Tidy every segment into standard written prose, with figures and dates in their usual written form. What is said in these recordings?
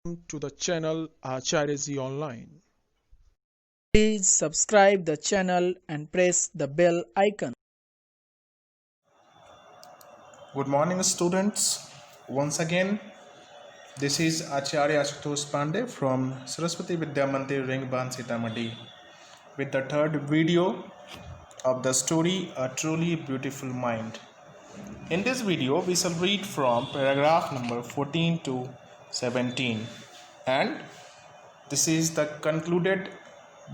To the channel Acharya Ji Online. Please subscribe the channel and press the bell icon. Good morning, students. Once again, this is Acharya Ashutosh Pandey from Saraswati Vidya Mandir Ringban Sitamarhi with the third video of the story A Truly Beautiful Mind. In this video, we shall read from paragraph number 14 to 17, and this is the concluded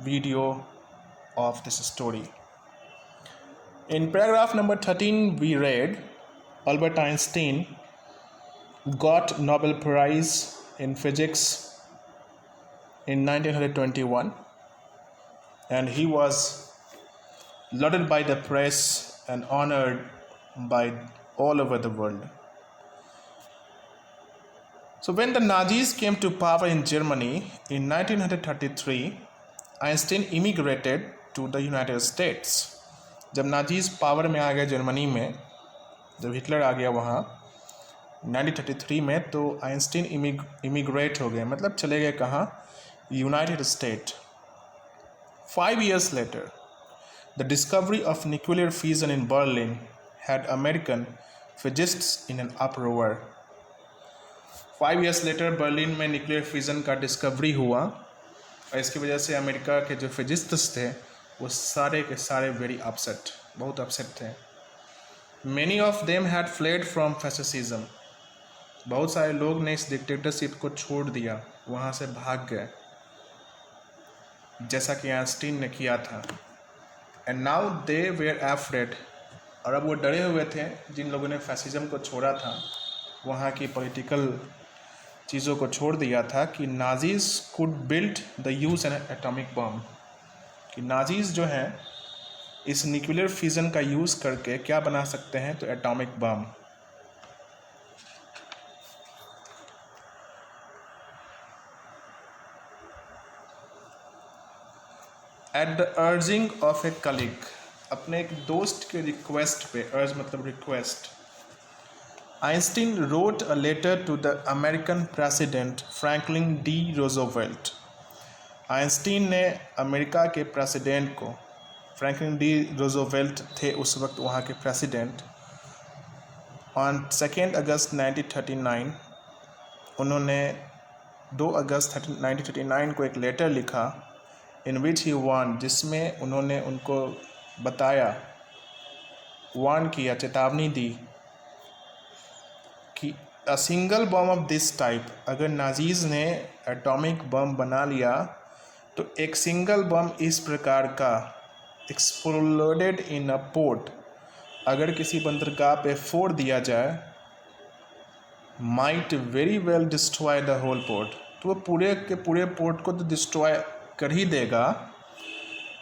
video of this story. In paragraph number 13, we read Albert Einstein got Nobel Prize in Physics in 1921, and he was lauded by the press and honored by all over the world. So when the Nazis came to power in Germany in 1933, Einstein immigrated to the United States. जब Nazis power में आ गए Germany में, जब Hitler आ गया वहाँ 1933 में, तो आइंस्टीन इमिग्रेट हो गए, मतलब चले गए कहाँ? United state. 5 years later, the discovery of nuclear fission in Berlin had American physicists in an uproar. 5 years later, Berlin में न्यूक्लियर फिजन का डिस्कवरी हुआ और इसकी वजह से अमेरिका के जो फिजिस्ट्स थे वो सारे के सारे बहुत अपसेट थे. Many of them had fled from fascism. बहुत सारे लोग ने इस डिक्टेटरशिप को छोड़ दिया, वहाँ से भाग गए, जैसा कि आइंस्टीन ने किया था. And now they were afraid. और अब वो डरे हुए थे जिन लोगों ने फैसिज्म को छोड़ा था, वहाँ की पॉलिटिकल चीज़ों को छोड़ दिया था, कि Nazis could build the use N atomic bomb, कि नाजीज जो हैं इस न्यूक्लियर फिजन का यूज़ करके क्या बना सकते हैं? तो atomic bomb. At the urging of a colleague, अपने एक दोस्त के रिक्वेस्ट पे, अर्ज मतलब request, Einstein wrote a letter to the American president Franklin D Roosevelt. Einstein ने अमेरिका के प्रेसिडेंट को, फ्रैंकलिन डी रोजवेल्ट थे उस वक्त वहाँ के प्रेसिडेंट, ऑन 2 अगस्त 1939, उन्होंने 2 अगस्त 1939 को एक लेटर लिखा, इन विच ही वार्न, जिसमें उन्होंने उनको बताया, वार्न किया, चेतावनी दी कि a single bomb of this type, अगर नाजीज ने एटॉमिक बम बना लिया तो एक सिंगल बम इस प्रकार का, एक्सप्लोडेड इन अ पोर्ट, अगर किसी बंदरगाह पे फोड़ दिया जाए, might very well destroy the whole port, तो वो पूरे के पूरे पोर्ट को तो डिस्ट्रॉय कर ही देगा,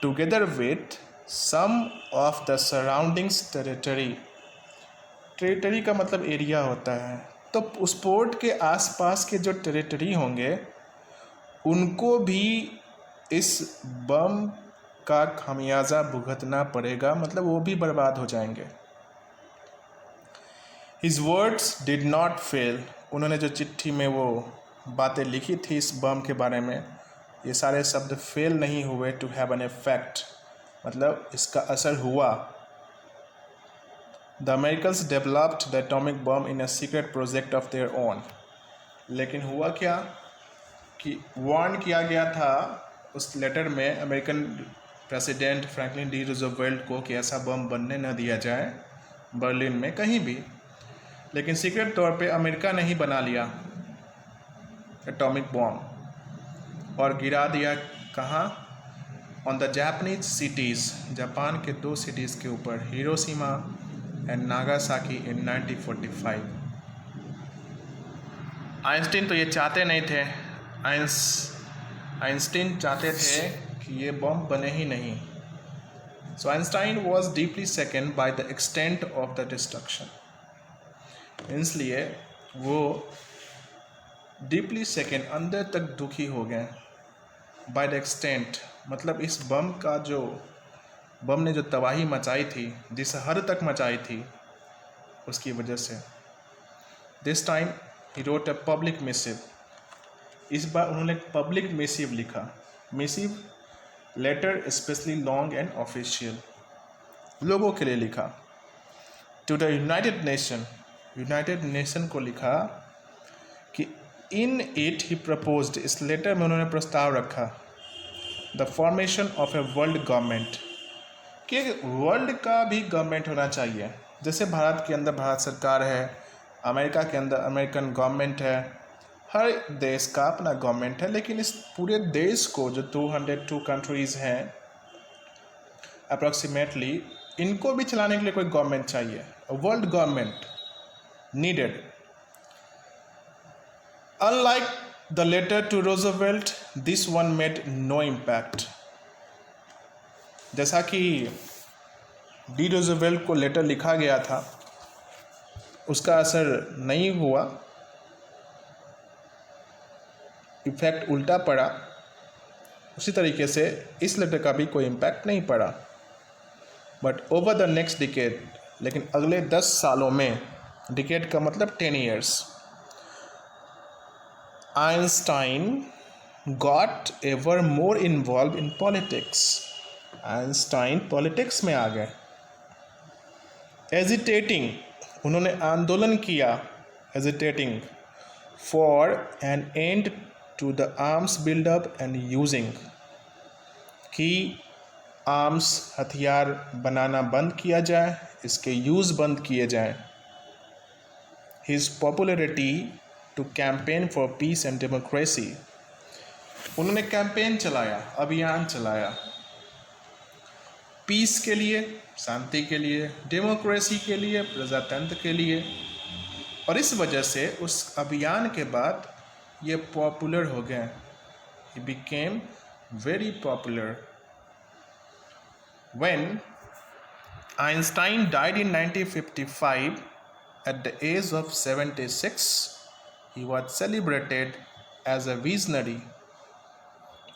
together with some of the surroundings territory. Territory का मतलब एरिया होता है, तो उस पोर्ट के आसपास के जो टेरिटरी होंगे उनको भी इस बम का खामियाजा भुगतना पड़ेगा, मतलब वो भी बर्बाद हो जाएंगे. His words did not fail. उन्होंने जो चिट्ठी में वो बातें लिखी थी इस बम के बारे में, ये सारे शब्द फेल नहीं हुए टू हैव एन इफेक्ट, मतलब इसका असर हुआ. The Americans developed the atomic bomb in a secret project of their own. लेकिन हुआ क्या कि वार्न किया गया था उस लेटर में American president Franklin D Roosevelt को कि ऐसा बम बनने न दिया जाए बर्लिन में कहीं भी, लेकिन सीक्रेट तौर पे अमेरिका ने ही बना लिया एटॉमिक बम और गिरा दिया कहाँ? On the Japanese cities, Japan के 2 सिटीज़ के ऊपर, Hiroshima and Nagasaki in 1945. Einstein तो ये चाहते नहीं थे, आइंस्टीन चाहते थे कि ये बम बने ही नहीं. So Einstein was deeply second by the extent of the destruction, इसलिए वो डीपली सेकेंड, अंदर तक दुखी हो गए, बाय द एक्सटेंट मतलब इस बम का जो, बम ने जो तबाही मचाई थी, जिस हद तक मचाई थी, उसकी वजह से. This time he wrote a public missive, इस बार उन्होंने पब्लिक मिसिव लिखा, missive letter specially long and official, लोगों के लिए लिखा। टू द यूनाइटेड नेशन को लिखा कि इन इट ही प्रपोज्ड, इस लेटर में उन्होंने प्रस्ताव रखा the formation of a world government, कि वर्ल्ड का भी गवर्नमेंट होना चाहिए। जैसे भारत के अंदर भारत सरकार है, अमेरिका के अंदर अमेरिकन गवर्नमेंट है, हर देश का अपना गवर्नमेंट है, लेकिन इस पूरे देश को जो 202 कंट्रीज़ हैं अप्रॉक्सीमेटली, इनको भी चलाने के लिए कोई गवर्नमेंट चाहिए, world government needed. Unlike the letter to Roosevelt, this one made no impact. जैसा कि डी रोजवेल्ट को लेटर लिखा गया था, उसका असर नहीं हुआ, इफेक्ट उल्टा पड़ा, उसी तरीके से इस लेटर का भी कोई इम्पैक्ट नहीं पड़ा। But over the next decade, लेकिन अगले 10 सालों में, डिकेड का मतलब 10 years, Einstein got ever more involve in politics. Einstein politics में आ गए। एजिटेटिंग, उन्होंने आंदोलन किया, agitating for an end to the arms buildup and using, कि आर्म्स हथियार बनाना बंद किया जाए, इसके यूज़ बंद किए जाएं। His popularity to campaign for peace and democracy, उन्होंने कैंपेन चलाया, अभियान चलाया पीस के लिए, शांति के लिए, डेमोक्रेसी के लिए, प्रजातंत्र के लिए, और इस वजह से उस अभियान के बाद ये पॉपुलर हो गए। He became very popular. When Einstein died in 1955 at the age of 76, he was celebrated as a visionary.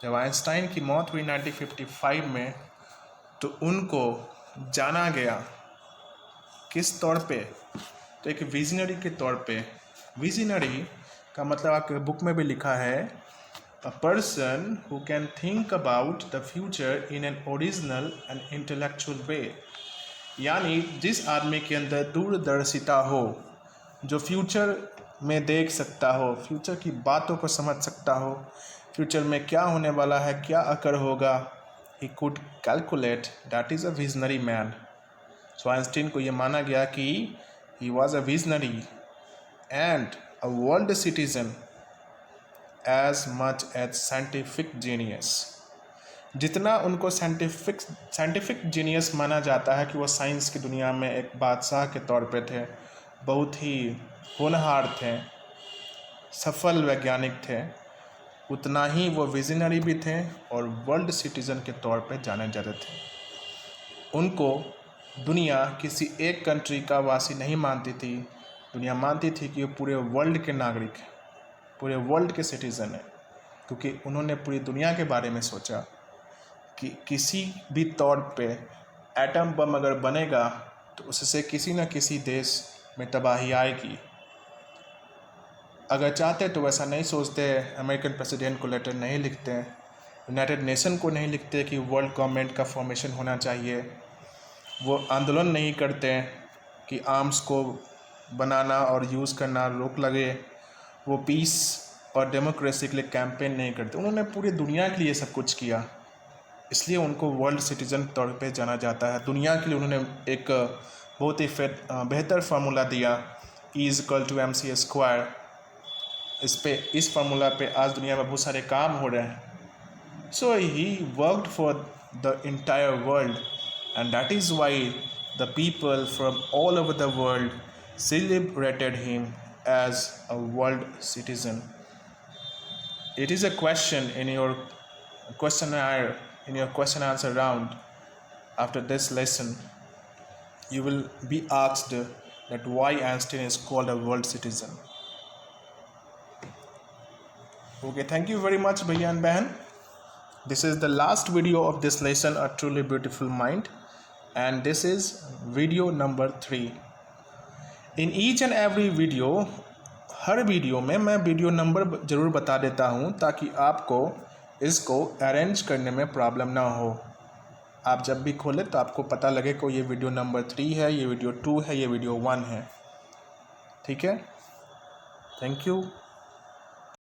जब आइंस्टाइन की मौत हुई 1955 में, तो उनको जाना गया किस तौर पे? तो एक विजनरी के तौर पे। विजनरी का मतलब आपके बुक में भी लिखा है, a person who can think about the future in an original and intellectual way, यानी जिस आदमी के अंदर दूरदर्शिता हो, जो फ्यूचर में देख सकता हो, फ्यूचर की बातों को समझ सकता हो, फ्यूचर में क्या होने वाला है, क्या अकर होगा, he could calculate, that is a visionary man. So Einstein को ये माना गया कि he was a visionary and a world citizen as much as scientific genius. जितना उनको साइंटिफिक जीनियस माना जाता है कि वो साइंस की दुनिया में एक बादशाह के तौर पे थे, बहुत ही होनहार थे, सफल वैज्ञानिक थे, उतना ही वो विजनरी भी थे और वर्ल्ड सिटीज़न के तौर पे जाने जाते थे। उनको दुनिया किसी एक कंट्री का वासी नहीं मानती थी, दुनिया मानती थी कि वो पूरे वर्ल्ड के नागरिक हैं, पूरे वर्ल्ड के सिटीज़न हैं, क्योंकि उन्होंने पूरी दुनिया के बारे में सोचा कि किसी भी तौर पे एटम बम अगर बनेगा तो उससे किसी न किसी देश में तबाही आएगी। अगर चाहते तो वैसा नहीं सोचते, अमेरिकन प्रेसिडेंट को लेटर नहीं लिखते, यूनाइटेड नेशन को नहीं लिखते कि वर्ल्ड गवर्नमेंट का फॉर्मेशन होना चाहिए, वो आंदोलन नहीं करते कि आर्म्स को बनाना और यूज़ करना रोक लगे, वो पीस और डेमोक्रेसी के लिए कैंपेन नहीं करते। उन्होंने पूरी दुनिया के लिए सब कुछ किया, इसलिए उनको वर्ल्ड सिटीज़न तौर पे जाना जाता है। दुनिया के लिए उन्होंने एक बहुत ही बेहतर फार्मूला दिया, E=mc²। इस फार्मूला पे आज दुनिया में बहुत सारे काम हो रहे हैं। So he worked for the entire world and that is why the people from all over the world celebrated him as a world citizen. It is a question in your questionnaire, in your question answer round. After this lesson, you will be asked that why Einstein is called a world citizen. Okay, thank you very much, Bhaiya and Behan. This is the last video of this lesson, A Truly Beautiful Mind, and this is video number 3. In each and every video, her video में मैं video number ज़रूर बता देता हूँ ताकि आपको इसको arrange करने में प्रॉब्लम ना हो। आप जब भी खोलें तो आपको पता लगे कि ये वीडियो नंबर 3 है, ये वीडियो 2 है, ये वीडियो 1 है। ठीक है, थैंक यू।